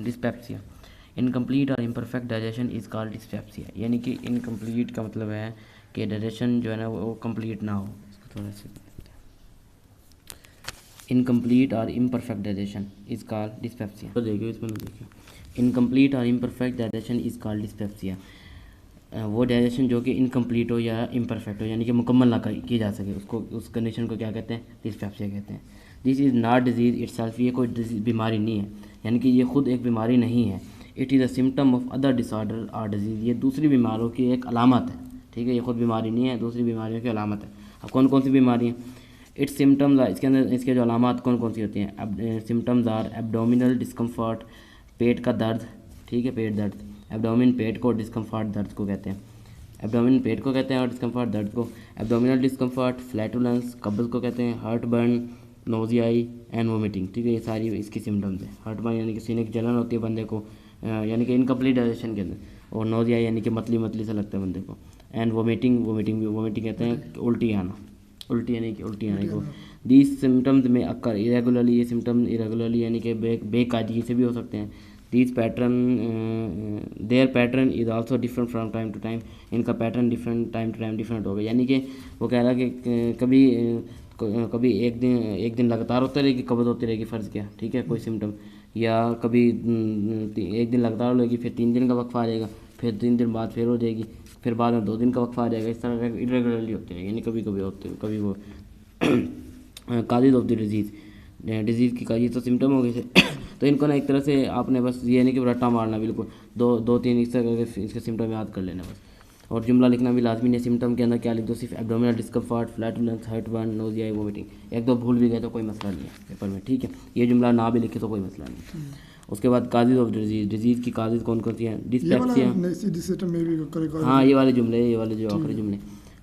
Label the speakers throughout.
Speaker 1: Dyspepsia, incomplete और imperfect digestion is called dyspepsia. यानी कि इनकम्प्लीट का मतलब है कि डाइजेशन जो है ना वो कंप्लीट ना हो। इसको थोड़ा सा इनकम्प्लीट और imperfect digestion is called dyspepsia. तो देखिए इसमें देखिए, इनकम्प्लीट और imperfect digestion is called dyspepsia. वो डाइजेशन जो कि इनकम्प्लीट हो या इम्परफेक्ट हो, यानी कि मुकम्मल ना की जा सके, उसको उस कंडीशन को क्या कहते हैं? डिस्पेप्सिया कहते हैं। This is not disease itself, ये कोई बीमारी नहीं है, यानी कि ये खुद एक बीमारी नहीं है। It is a symptom of other disorder और डिजीज़, ये दूसरी बीमारियों की एक अलामत है। ठीक है, ये खुद बीमारी नहीं है, दूसरी बीमारियों की अलामत है। अब कौन कौन सी बीमारी हैं? इट्स सिम्टम्स, इसके अंदर इसके जो अलामत कौन कौन सी होती हैं? अब सिम्टम्स आर एब्डोमिनल डिस्कम्फर्ट, पेट का दर्द। ठीक है, पेट दर्द, एब्डोमिन पेट को, डिस्कम्फर्ट दर्द को कहते हैं। एब्डोमिन पेट को कहते हैं और डिस्कम्फर्ट दर्द को। एब्डोमिनल डिस्कम्फर्ट, फ्लैटुलेंस कब्ज़ को कहते हैं, हार्ट बर्न, नोजियाई एंड वोमिटिंग। ठीक है, ये सारी इसकी सिम्टम्स है। हार्ट बर्न यानी कि सीने की जलन होती है बंदे को, यानी कि इनकम्प्लीट डाइजेशन के अंदर, और नोजिया यानी कि मतली मतली सा लगता है बंदे को, एंड वोमिटिंग कहते हैं उल्टी आना, उल्टी यानी कि उल्टी आने को। दीज सिम्टम्स में अक्कर इरेगुलरली, ये सिम्टम्स इरेगुलरली यानी कि बेकायदगी से भी हो सकते हैं। These pattern, there pattern is also different from time to time, इनका pattern different time to time डिफरेंट होगा। यानी कि वो कह रहा है कि कभी एक दिन लगातार होती रहेगी, कब्ज़ होती रहेगी, फ़र्ज़ क्या, ठीक है, कोई सिम्टम, या कभी एक दिन लगातार हो लेगी, फिर 3 दिन का वक्फा आ जाएगा, फिर 3 दिन बाद फिर हो जाएगी, फिर बाद में 2 दिन का वक्फा आ जाएगा। इस तरह इरेगुलरली होती है, यानी कभी कभी होते हैं, कभी वो काजेज ऑफ द डिजीज़ की काजेज तो सिम्टम हो गए थे। तो इनको ना एक तरह से आपने बस ये नहीं कि रट्टा मारना, बिल्कुल दो तीन इस तरह करके इसके सिम्टम याद कर लेना बस, और जुमला लिखना भी लाजमी नहीं। सिम्टम के अंदर क्या लिख दो? सिर्फ abdominal discomfort, flatulence, heart burn, nausea, vomiting. एक दो भूल भी गए तो कोई मसला नहीं है पेपर में, ठीक है, ये जुमला ना भी लिखे तो कोई मसला नहीं। उसके बाद काजेज ऑफ डिजीज़ की काजेज कौन कौन सी हैं? डिस्पेप्सिया, हाँ ये वाले जुमले, ये वाले जो आखिरी जुमले।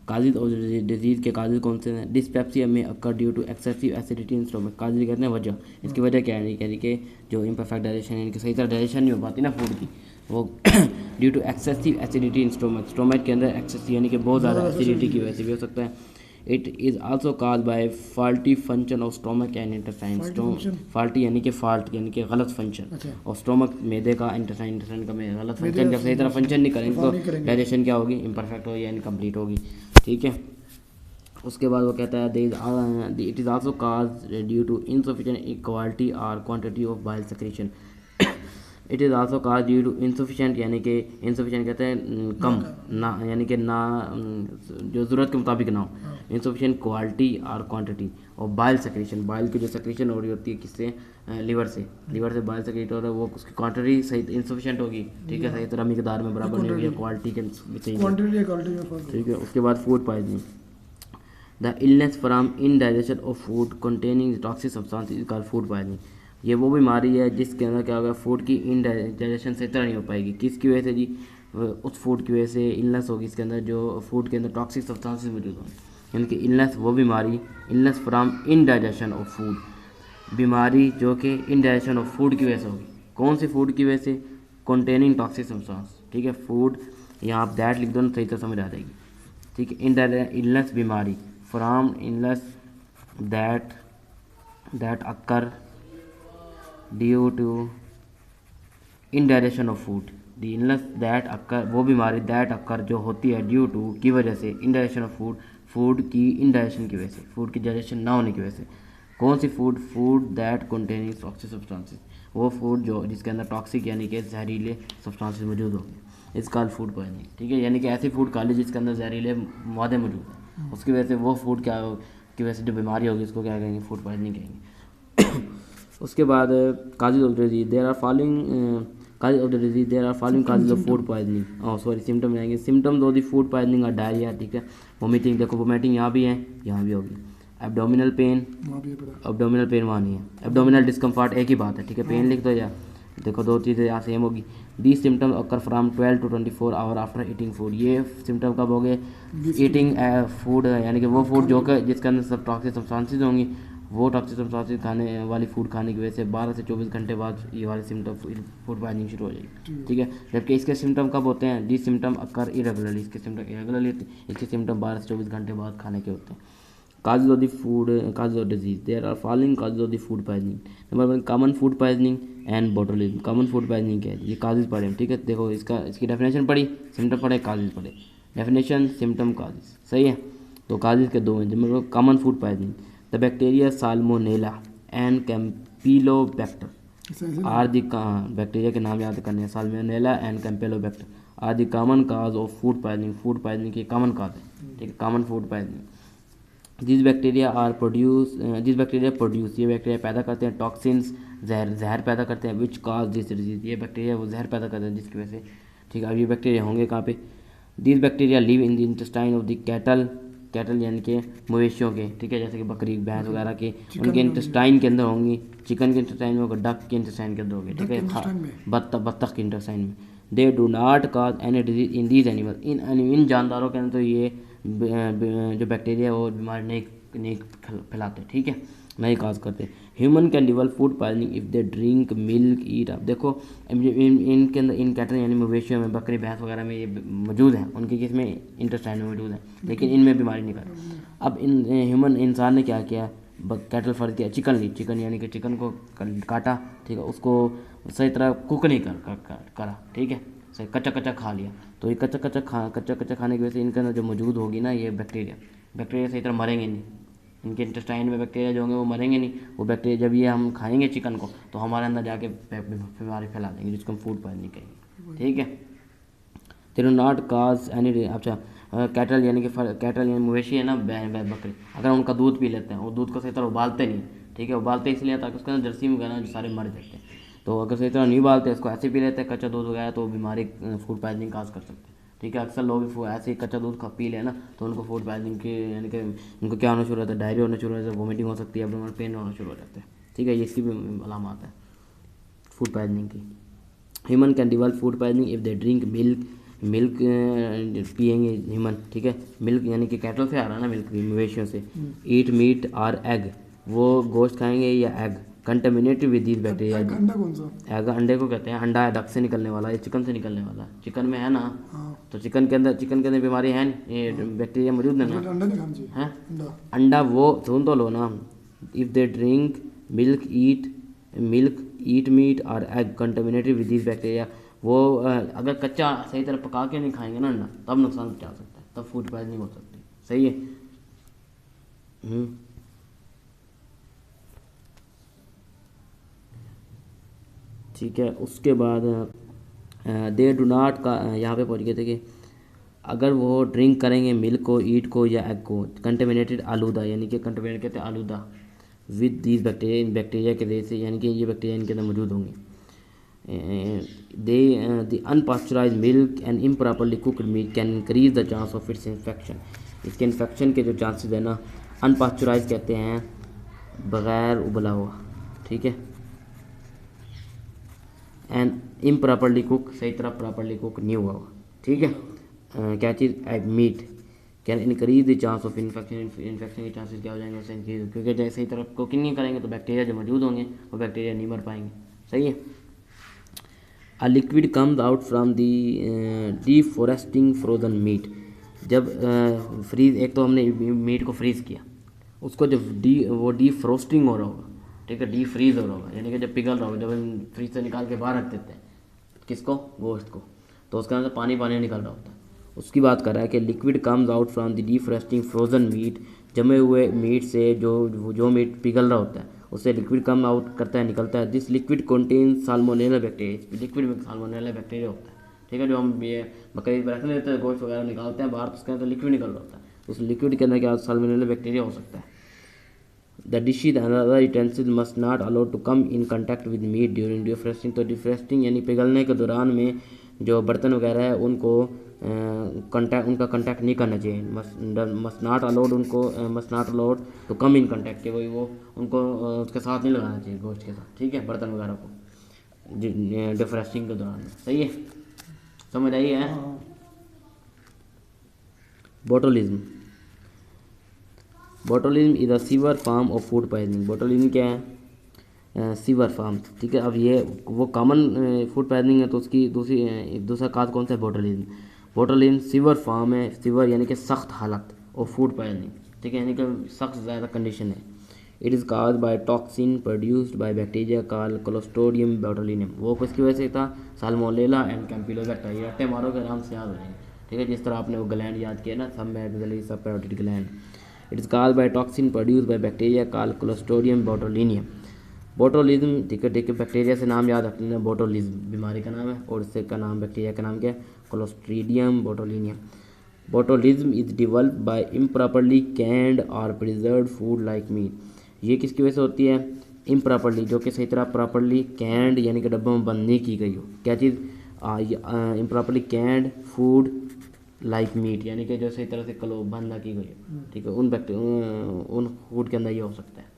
Speaker 1: काजिज और डिजीज़ के काजिज कौन से हैं? डिस्पेप्सिया में occur due to excessive acidity in stomach. Causes कहते हैं वजह, इसकी वजह क्या है? कह रही कि जो इम्परफेक्ट डाइजेशन है, इनकी सही तरह डाइजेशन नहीं हो पाती ना फूड की, वो due to excessive acidity in stomach, stomach के अंदर एक्सेसिव यानी कि बहुत ज़्यादा एसिडिटी की वजह से भी हो सकता है। It is also cause by faulty function of stomach and intestine. Faulty यानी कि फॉल्ट यानी कि गलत फंक्शन, और स्टोमक मैदे का, इंटेस्टाइन का गलत फंक्शन, जब सही तरह फंक्शन नहीं करेंगे तो डाइजेशन क्या होगी? इम्परफेक्ट होगी या इनकम्प्लीट होगी, ठीक है। उसके बाद वो कहता है it is also cause due to insufficient quality और quantity of bile secretion. It is also cause due to insufficient, यानी कि इंसफिशिएंट कहते हैं कम ना, यानी कि ना जो ज़रूरत के मुताबिक ना हो। इंसफिशिएंट क्वालिटी और क्वांटिटी और बाइल सेक्रेशन, बाइल की जो सेक्रेशन हो रही होती है किससे? लीवर से बाइल सेक्रेट हो रहा है, वो उसकी क्वांटिटी सही इंसफिशिएंट होगी, ठीक है, सही तरह मिकदार में बराबर नहीं होगी, क्वालिटी के सही, ठीक है। उसके बाद food poisoning, the illness from indigestion of food containing toxic substance is called food poisoning. ये वो बीमारी है जिसके अंदर क्या होगा? फूड की इनडाइजेशन सही तरह नहीं हो पाएगी। किसकी वजह से जी? उस फूड की वजह से इलनेस होगी इसके अंदर, जो फूड के अंदर टॉक्सिक सब्सटेंसेस मौजूद होंगे, यानी कि इलनेस वो बीमारी, illness from indigestion of food, बीमारी जो कि इनडाइजेशन ऑफ फूड की वजह से होगी। कौन सी फूड की वजह से? कंटेनिंग टॉक्सिक सब्सटेंस, ठीक है, फूड, यहाँ आप दैट लिख दो ना, सही तरह समझ आ जाएगी, ठीक है। इलनेस बीमारी, from illness that occur due to indigestion of food, the illness that occur, वो बीमारी दैट अक्कर जो होती है ड्यू टू की वजह से, इनडाइजेशन ऑफ फूड, फूड की इनडाइजेशन की वजह से, फूड की डाइजेशन ना होने की वजह से। कौन सी food? Food that containing toxic substances, वो फूड जो जिसके अंदर टॉक्सिक यानी कि जहरीले सब्सटेंसेस मौजूद होंगे, इस कॉल्ड फूड पॉइजनिंग, ठीक है। यानी कि ऐसी फूड खा ली जिसके अंदर जहरीले मादे मौजूद हैं, उसकी वजह से वो फूड क्या की वजह से जो बीमारी होगी उसको क्या कहेंगे? फूड पॉइजनिंग कहेंगे। उसके बाद causes of disease, there are following causes of the disease, there are following causes of food poisoning, sorry symptom आएंगे। Symptoms of the food poisoning और डायरिया, ठीक है, वोमिटिंग, देखो वोमिटिंग यहाँ भी है, यहाँ भी होगी। एब्डोमिनल पेन वहाँ नहीं है, एब्डोमिनल डिस्कम्फर्ट एक ही बात है, ठीक है, पेन लिख दो या देखो, दो चीज़ें यहाँ सेम होगी। These symptoms occur from 12 to 24 hour after eating food, ये सिम्टम कब हो गए? ईटिंग फूड, यानी कि वो फूड जो कि जिसके अंदर सब टॉक्सिक सब्सटेंसेस होंगी, वो टॉक्सिक सब्सटेंसेस खाने वाली फूड खाने की वजह से 12 से 24 घंटे बाद ये वाले सिम्टम फूड पॉइजनिंग शुरू हो जाएगी, ठीक है। जबकि इसके सिम्टम कब होते हैं? दीज सिम्टम अकर इरेगुलरली, इसके सिम्टम इरेगुलरली होते हैं, इसके सिम्टम 12 से 24 घंटे बाद खाने के होते हैं। causes of the food causes of disease. There are following causes of the food poisoning. Number 1 common food poisoning and botulism. Common food poisoning क्या है, ये काजेज पढ़े हम, ठीक है. देखो इसकी डेफिनेशन पढ़ी, सिम्टम पढ़े, काजेज पढ़े. डेफिनेशन, सिम्टम, काजेज, सही है. तो काजेज के दो हैं. Number common food poisoning, the bacteria salmonella and campylobacter are the, bacteria के नाम याद करने हैं. Salmonella and campylobacter are the common cause of food poisoning. Food poisoning की कॉमन काज है, ठीक है, common food poisoning. This bacteria produce, ये बैक्टीरिया पैदा करते हैं टॉक्सिन्स, जहर पैदा करते हैं. विच काज दिस डिजीज, ये बैक्टीरिया वो जहर पैदा करते हैं जिसकी वजह से, ठीक है. अब ये बैक्टीरिया होंगे कहाँ पे. This bacteria live in the intestine of the cattle यानी कि मवेशियों के, ठीक है, जैसे कि बकरी भैंस वगैरह के, उनके इंटेस्टाइन के अंदर होंगी. चिकन के इंटेस्टाइन में होगा, डक के इंटेस्टाइन के अंदर होगी, ठीक है, बत्तख के इंटेस्टाइन में. They do not cause any disease in these animal, इन जानदारों के अंदर तो ये जो बैक्टीरिया है वो बीमारी नहीं फैलाते, ठीक है, नहीं काज करते. Human can develop food poisoning if they drink milk eat. अब देखो इनके अंदर, इन कैटल यानी मवेशियों में, बकरी भैंस वगैरह में ये मौजूद हैं, उनके किसमें, इंटेस्टाइन में मौजूद है, लेकिन इनमें बीमारी नहीं करती. अब इन ह्यूमन इंसान ने क्या किया, कैटल फर्ज किया, चिकन यानी कि चिकन को काटा, ठीक है, उसको सही तरह कुक नहीं करा, ठीक है, सही कच्चा खा लिया. तो ये कच्चा खाने की वजह से इनके अंदर जो मौजूद होगी ना ये बैक्टीरिया सही तरह मरेंगे नहीं. इनके इंटेस्टाइन में बैक्टीरिया जो होंगे वो मरेंगे नहीं. वो बैक्टीरिया जब ये हम खाएंगे चिकन को तो हमारे अंदर जाके बीमारी फैला देंगे, जिसको हम फूड पॉइजनिंग कहेंगे, ठीक है. तेरे नॉट काज एनी. अच्छा, कैटल यानी मवेशी है ना, बकरी, अगर उनका दूध पी लेते हैं, वो दूध को सही तरह उबालते नहीं, ठीक है, उबालते इसलिए ताकि उसके अंदर जर्सीम वगैरह जो सारे मर जाते हैं. तो अगर सही तरह नहीं उबालते, इसको ऐसे पी लेते हैं कच्चा दूध वगैरह, तो बीमारी फूड पॉइजनिंग काज कर सकते हैं, ठीक है. अक्सर लोग ऐसे ही कच्चा दूध पी लें ना तो उनको फूड पॉइजनिंग के यानी कि उनको क्या होना शुरू होता है, डायरिया होना शुरू होता है, वोमिटिंग हो सकती है, एब्डोमेनल पेन होना शुरू हो जाता है, ठीक है. ये इसकी भी अलामत है फूड पॉइजनिंग की. Human can develop food poisoning if they drink milk पिएंगे ह्यूमन, ठीक है. मिल्क यानी कि कैटल से आ रहा है ना, मिल्क भी मवेशियों से. ईट मीट और एग, वो गोश्त खाएंगे या egg. Contaminated with these bacteria.
Speaker 2: अंडा कौन सा,
Speaker 1: एग अंडे को कहते हैं. अंडा है डक से निकलने वाला, ये चिकन से निकलने वाला, चिकन में है ना. तो चिकन के अंदर बीमारी है, ये बैक्टीरिया मौजूद है ना.
Speaker 2: अंडा नहीं खाना चाहिए,
Speaker 1: हैं अंडा वो सुन तो लो ना. If they drink milk eat meat और egg contaminated with this bacteria. वो अगर कच्चा सही तरह पका के नहीं खाएंगे ना अंडा, तब नुकसान पहुंचा सकता है, तब फूड पॉइजनिंग हो सकती है, सही है. ठीक है. उसके बाद दे डू नॉट का यहाँ पे पहुँच गए थे कि अगर वो ड्रिंक करेंगे मिल्क को, ईट को या एग को, कंटेमिनेटेड आलूदा यानी कि कंटेमिनेट कहते हैं आलूदा विद दीज बैक्टीरिया, इन बैक्टीरिया के वजह से, यानी कि ये बैक्टीरिया इनके अंदर मौजूद होंगे. The unpasteurised milk and improperly cooked meat can increase the chance of its infection. इसके इन्फेक्शन के जो चांसेस है ना, अनपास्चराइज कहते हैं बग़ैर उबला हुआ, ठीक है. एंड इम्प्रॉपरली कुक, सही तरह प्रॉपरली कुक नहीं हुआ हुआ, ठीक है. क्या चीज़, egg meat can increase the chance of infection के चांसेस क्या हो जाएंगे उससे इंक्रीज, क्योंकि जैसे सही तरह कुकिंग नहीं करेंगे तो बैक्टीरिया जो मौजूद होंगे वो बैक्टीरिया नहीं मर पाएंगे, सही है. A liquid comes out from the defrosting frozen meat. जब फ्रीज, एक तो हमने मीट को फ्रीज़ किया, उसको जब वो डीफ्रोस्टिंग हो रहा होगा, ठीक है, डी फ्रीज हो रहा होगा, यानी कि जब पिघल रहा होगा, जब हम फ्रीज से निकाल के बाहर रख देते हैं किसको, गोश्त को, तो उसके अंदर पानी निकल रहा होता है. उसकी बात कर रहा है कि liquid comes out from the defrosting frozen meat. जमे हुए मीट से जो मीट पिघल रहा होता है उससे लिक्विड कम आउट करता है, निकलता है. This liquid contain salmonella bacteria. Liquid में साल्मोनेला बैक्टीरिया होता है, ठीक है. जो हम ये बकरी रखने देते हैं, गोश्त वगैरह निकालते हैं बाहर, तो उसके अंदर लिक्विड निकल रहा होता है. उस लिक्विड के अंदर क्या साल्मोनेला बैक्टीरिया हो सकता है. The dishes and other utensils must not allow to come in contact with meat during defrosting. तो डिफ्रोस्टिंग यानी पिघलने के दौरान में जो बर्तन वगैरह है उनको उनका कंटेक्ट नहीं करना चाहिए. Must not allowed to come in contact, वो उनको उसके साथ नहीं लगाना चाहिए, गोश्त के साथ, ठीक है, बर्तन वगैरह को डिफ्रोस्टिंग के दौरान में, सही है, समझ आई है. Botulism is a sewer form of food poisoning. Botulism क्या है, सीवर फॉर्म, ठीक है. अब ये वो कॉमन फूड पॉइजनिंग है, तो उसकी दूसरा काज कौन सा है, बोटुलिज्म सीवर फॉर्म है. सीवर यानी कि सख्त हालत, और फूड पॉइजनिंग ठीक है, यानी कि सख्त ज़्यादा कंडीशन है। It is cause by toxin produced by bacteria call clostridium botulinum. वो किसकी वजह से था? Salmonella and campylobacter. ये रट्टे मारोगे आराम से याद हो जाएंगे, ठीक है, जिस तरह आपने वो ग्लैंड याद किया ना, sub medullary sub parotid gland. It is cause by toxin produced by bacteria call clostridium botulinum. Botulism, ठीक है, बैक्टीरिया से नाम याद रखना, बोटुलिज्म बीमारी का नाम है, और इससे का नाम बैक्टीरिया का नाम क्या है? Clostridium botulinum. Botulism is develop by improperly canned और प्रिजर्व्ड फूड लाइक मीट। ये किसकी वजह से होती है? इम्प्रॉपरली, जो कि सही तरह प्रॉपरली कैंड यानी कि डब्बों में बंद नहीं की गई हो। क्या चीज़? Improperly canned food like meat, यानी कि जो सही तरह से कलो बंद ना की गई हो, ठीक है, उन फूड के अंदर ये हो सकता है।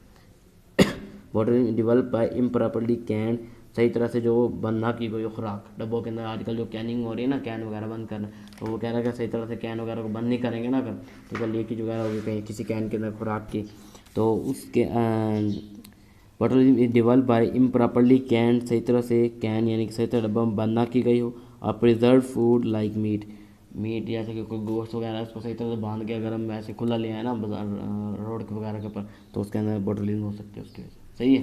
Speaker 1: Botulism develop by improperly canned, सही तरह से जो बंद ना की गई खुराक डब्बों के अंदर। आजकल जो कैनिंग हो रही है ना, कैन वगैरह बंद करना, तो वो कह रहा है कि सही तरह से कैन वगैरह को बंद नहीं करेंगे ना, अगर ठीक है लीकेज वगैरह होगी कहीं किसी कैन के अंदर खुराक की, तो उसके botulism is develop by improperly can, सही तरह से कैन यानी कि सही तरह डब्बा में बंद ना की गई हो, और प्रिजर्व फूड लाइक मीट, जैसे कि कोई गोश्त वगैरह उसको सही तरह से बांध के अगर हम ऐसे खुला ले आए ना बाजार रोड के वगैरह के ऊपर, तो उसके अंदर बोटुलिज्म हो सकती है उसकी वजह से। सही है।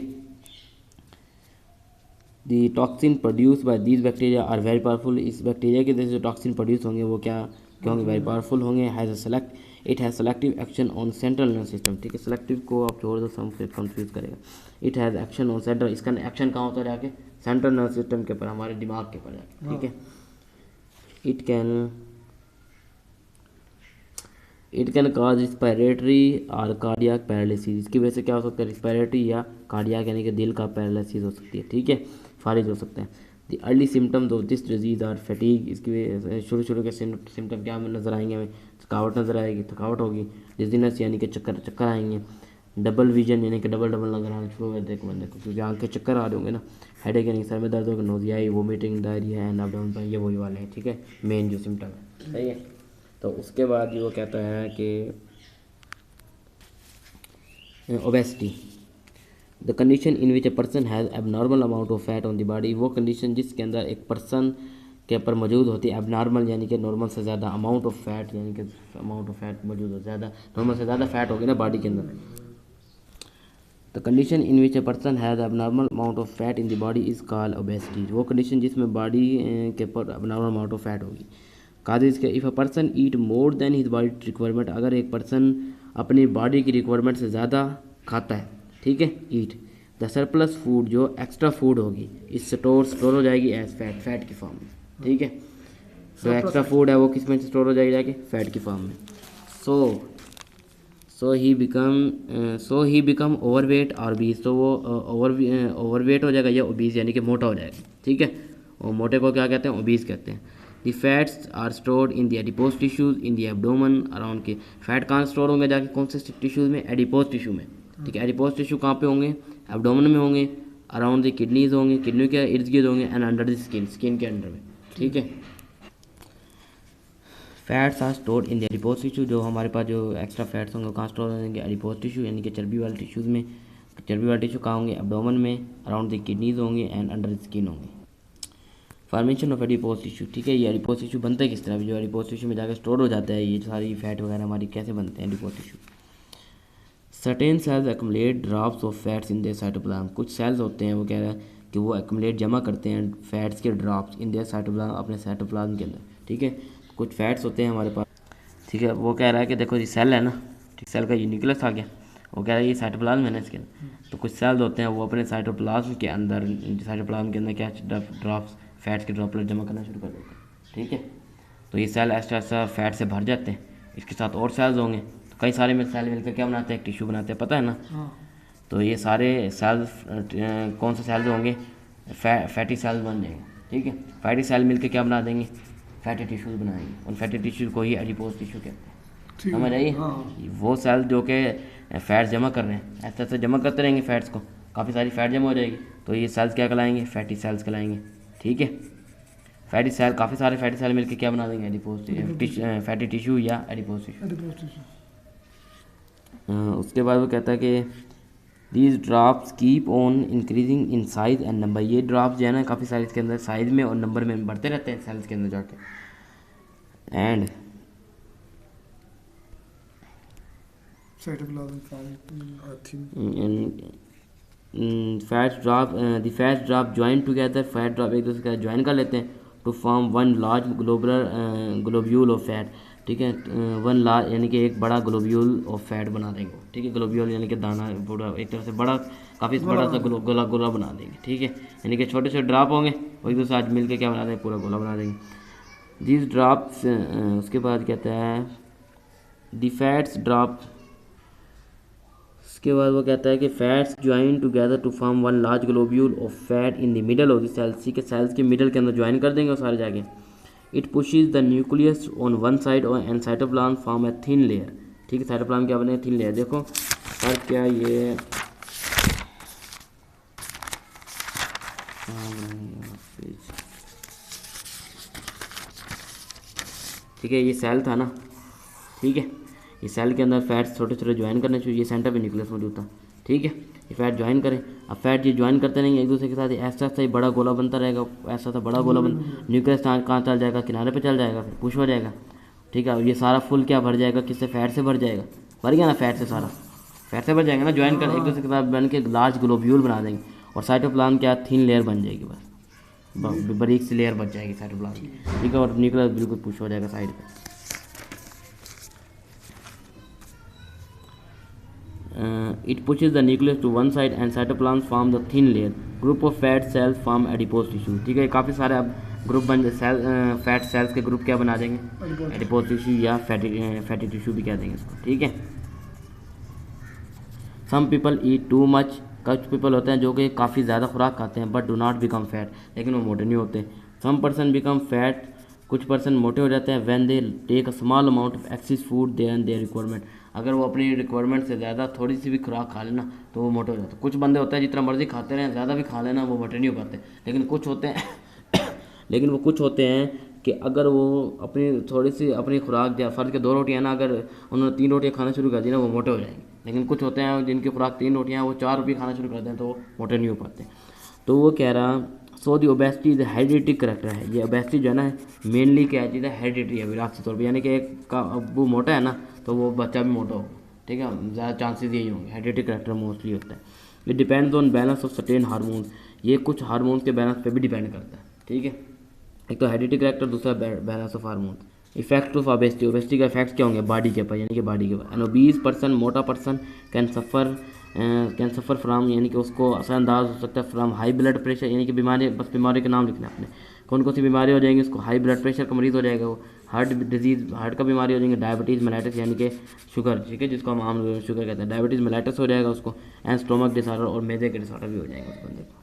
Speaker 1: The toxin produce by these bacteria are very powerful. इस बैक्टीरिया के जैसे जो टॉक्सिन प्रोड्यूस होंगे वो क्या होंगे? वेरी पावरफुल होंगे। It has selective action on central nervous system, ठीक है, सेलेक्टिव को आप छोड़ दो, सम से कंफ्यूज करेगा। It has action on central, इसका एक्शन कहाँ होता है जाके? सेंट्रल नर्वस सिस्टम के ऊपर, हमारे दिमाग के ऊपर जाके, ठीक है। इट कैन काज रिस्पायरेटरी और कार्डियक पैरालिसिस। इसकी वजह से क्या हो सकता है? रिस्पायरेटरी या कार्डियक यानी कि दिल का पैरालिसिस हो सकती है, ठीक है, फारिज हो सकता है। The early symptoms of this disease are fatigue. इसकी वजह से शुरू के सिम्टम क्या नज़र आएंगे हमें? थकावट नज़र आएगी, थकावट होगी। डिजीनेस यानी कि चक्कर आएंगे। डबल विजन यानी कि डबल नज़र आना शुरू हो जाते हैं बंदे को, क्योंकि आँख के चक्कर आ रहे होंगे ना। हेडेक यानी सर में दर्द होगा, nausea, vomiting, diarrhoea and up down, ये वही वाले हैं, ठीक है, मेन जो सिम्टम है। सही है। तो उसके बाद वो कहता है कि obesity, the condition in which a person has abnormal amount of fat on the body. वो कंडीशन जिसके अंदर एक पर्सन के ऊपर मौजूद होती है एबनॉर्मल यानी कि नॉर्मल से ज़्यादा अमाउंट ऑफ फैट, यानी कि अमाउंट ऑफ फैट मौजूद हो, ज़्यादा नॉर्मल से ज़्यादा फैट होगी ना बॉडी के अंदर। The condition in which a person has abnormal amount of fat in the body is called obesity. वो कंडीशन जिसमें बॉडी के ऊपर एबनॉर्मल अमाउंट ऑफ फैट होगी। काज इसके if a person eat more than his body requirement, अगर एक person अपनी body की रिक्वायरमेंट से ज़्यादा खाता है, ठीक है, ईट द सरप्लस फूड, जो एक्स्ट्रा फूड होगी इस स्टोर हो जाएगी एज फैट की फॉर्म में, ठीक है। जो एक्स्ट्रा फूड है वो किस में स्टोर हो जाएगी? जाके फैट की फॉर्म में। सो ही बिकम ओवरवेट और बीज, तो वो ओवरवेट हो जाएगा या ओबीज यानी कि मोटा हो जाएगा, ठीक है। और मोटे को क्या कहते हैं? ओबीज कहते हैं। The fats are stored in the adipose tissues in the abdomen around के। फैट कहाँ स्टोर होंगे जाके? कौन से टिश्यूज में? एडिपोज टिश्यू में, ठीक है। एडिपोज टिश्यू कहाँ पे होंगे? एब्डोमेन में होंगे, अराउंड द किडनीज होंगे, किडनी के इर्द गिर्द होंगे, एंड अंडर द स्किन के अंडर में, ठीक है। Fats are stored in the adipose tissue, जो हमारे पास जो एक्स्ट्रा फैट्स होंगे कहाँ स्टोर होंगे? एडिपोज टिश्यू यानी कि चर्बी वाले टिश्यूज़ में। चर्बी वाले टिश्यू कहाँ होंगे? एब्डोमेन में, अराउंड द किडनीज होंगे, एंड अंडर द स्किन होंगे। फॉर्मेशन ऑफ एडिपोज टिश्यू, ठीक है। ये एडिपोज टिश्यू बनता है किस तरह? जो एडिपोज टिश्यू में जाकर स्टोर हो जाता है ये सारी फैट वगैरह हमारी, कैसे बनते हैं adipose tissue? Certain cells accumulate drops of fats in their cytoplasm. कुछ सेल्स होते हैं वो कह रहा है कि वो एक्युमुलेट जमा करते हैं फैट्स के ड्रॉप्स इन देयर साइटोप्लाज्म, अपने साइटोप्लाज्म के अंदर, ठीक है। कुछ फैट्स होते हैं हमारे पास, ठीक है। वो कह रहा है कि देखो ये सेल है ना, ठीक, सेल का ये न्यूक्लियस आ गया, वो कह रहा है ये साइटोप्लाज्म है ना इसके अंदर, तो कुछ सेल्स होते हैं वो अपने साइटोप्लाज्म के अंदर क्या ड्रॉप्स फैट्स के ड्रॉपलेट जमा करना शुरू कर देते हैं, ठीक है। तो ये सेल ऐसा फैट से भर जाते हैं, इसके साथ और सेल्स होंगे, तो कई सारे सेल मिलकर क्या बनाते हैं? टिश्यू बनाते हैं, पता है ना। तो ये सारे सेल्स कौन से सेल्स होंगे? फैटी सेल्स बन जाएंगे, ठीक है। फैटी सेल मिलकर क्या बना देंगे? फैटी टिश्यूज़ बनाएंगे, उन फैटी टिश्यूज़ को ही एडिपोज टिश्यू कहते हैं, समझ आइए। वो सेल जो कि फैट्स जमा कर रहे हैं, ऐसे ऐसे जमा करते रहेंगे फैट्स को, काफ़ी सारी फैट जमा हो जाएगी, तो ये सेल्स क्या कहलाएंगे? फैटी सेल्स कहलाएंगे, ठीक है। फैटी सेल, काफ़ी सारे फैटी सेल मिलकर क्या बना देंगे? एडिपोज फैटी टिश्यू या एडिपोज टिश्यू। उसके बाद वो कहता है कि these drops keep on increasing in size and number. ये ड्रॉप्स जो है ना काफ़ी सारे इसके अंदर साइज में और नंबर में बढ़ते रहते हैं सेल्स के अंदर जाके। And fats drop the fats drop join together, fat drop एक दूसरे का ज्वाइन कर लेते हैं to form one large globule of fat, ठीक है, वन लार्ज यानी कि एक बड़ा ग्लोब्यूल ऑफ फैट बना देंगे, ठीक है, ग्लोब्यूल यानी कि दाना पूरा एक तरह से बड़ा काफ़ी बड़ा सा गोला गोला बना देंगे, ठीक है, यानी कि छोटे छोटे ड्रॉप होंगे और एक दूसरे आज मिल के क्या बना देंगे, पूरा गोला बना देंगे। दिस ड्रॉप्स उसके बाद कहता है दी फैट्स ड्रॉप, उसके बाद वो कहता है कि fats join together to form one large globule of fat in the middle of the cells, ठीक है, सेल्स के मिडल के अंदर ज्वाइन कर देंगे वो सारे जाके। It pushes the nucleus on one side और and cytoplasm form a thin layer, ठीक है, साइटोप्लाज्म क्या बने, थिन लेयर। देखो और क्या ये ठीक है, ये सेल था ना, ठीक है, ये सेल के अंदर फैट्स छोटे छोटे ज्वाइन करने चाहिए, ये सेंटर पे न्यूक्लियस मौजूद था, ठीक है, ये फैट ज्वाइन करें। अब फैट ये ज्वाइन करते रहेंगे एक दूसरे के साथ, ऐसा ऐसा ही बड़ा गोला बनता रहेगा, ऐसा सा बड़ा गोला बन, न्यूक्लियस कहाँ चल जाएगा, किनारे पे चल जाएगा, फिर पुश हो जाएगा, ठीक है। ये सारा फुल क्या भर जाएगा, किससे, फैट से भर जाएगा, भर गया ना फैट से, सारा फैट से भर जाएगा ना, ज्वाइन कर एक दूसरे के साथ बन के लार्ज ग्लोब्यूल बना देंगे और साइटोप्लाज्म क्या थिन लेयर बन जाएगी, बस बारीक सी लेयर बच जाएगी साइटोप्लाज्म की, ठीक है, और न्यूक्लियस बिल्कुल पुश हो जाएगा साइड पर। It pushes the nucleus to one side and cytoplasm form the thin layer. Group of fat cells form adipose tissue, ठीक है, काफ़ी सारे अब ग्रुप बन सेल फैट सेल्स के ग्रुप क्या बना देंगे, एडिपोज टिश्यू या फैटी टिश्यू भी कह देंगे इसको, ठीक है। Some people eat too much, कुछ पीपल होते हैं जो कि काफ़ी ज़्यादा खुराक खाते हैं but do not become fat, लेकिन वो मोटे नहीं होते। सम पर्सन बिकम फैट, कुछ पर्सन मोटे हो जाते हैं when they take a small amount of excess food then their requirement, अगर वो अपनी रिक्वायरमेंट से ज़्यादा थोड़ी सी भी खुराक खा लेना तो वो मोटे हो जाते हैं। कुछ बंदे होते हैं जितना मर्जी खाते रहें, ज़्यादा भी खा लेना वो मोटे नहीं हो पाते, लेकिन कुछ होते हैं लेकिन वो कुछ होते हैं कि अगर वो अपनी थोड़ी सी अपनी खुराक या फ़र्ज के 2 रोटियाँ ना, अगर उन्होंने 3 रोटियाँ खाना शुरू कर दी ना वो मोटे हो जाएंगे, लेकिन कुछ होते हैं जिनकी खुराक 3 रोटियाँ वो 4 भी खाना शुरू कर दें तो वो मोटे नहीं हो पाते। तो वो कह रहा सो दी ओबेसिटी इज हेरिडिटी करेक्टर है, ये ओबेसिटी जो है ना मेनली क्या चीज़ है, हेरिडिटी है, विरासती तौर पर, यानी कि एक का अब्बू मोटा है ना तो वो बच्चा भी मोटा होगा, ठीक है, ज़्यादा चांसेस यही होंगे, हेरिडिटी करेक्टर मोस्टली होता है। It depends on balance of certain hormones, ये कुछ हार्मोन्स के बैलेंस पे भी डिपेंड करता है, ठीक है, एक तो हेरिडिटी करेक्टर, दूसरा balance of hormones. Effect of obesity, obesity का इफेक्ट्स क्या होंगे बॉडी के ऊपर, यानी कि बॉडी के ऊपर। एन ओबीस पर्सन, मोटा पर्सन कैन सफ़र फ्राम, यानी कि उसको असरअंदाज हो सकता है फ्राम हाई ब्लड प्रेशर, यानी कि बीमारी, बस बीमारी के नाम लिखना है आपने, कौन कौन सी बीमारी हो जाएंगी, उसको हाई ब्लड प्रेशर का मरीज़ हो जाएगा, वो हार्ट डिजीज़, हार्ट का बीमारी हो जाएंगे, डायबिटीज़ मेलाइटिस यानी कि शुगर, ठीक है, जिसको हम आम शुगर कहते हैं, डायबिटीज़ मेलाइटिस हो जाएगा उसको, एंड स्टोमक डिसऑर्डर और मैदे के डिसऑर्डर भी हो जाएंगे उस बंदे को।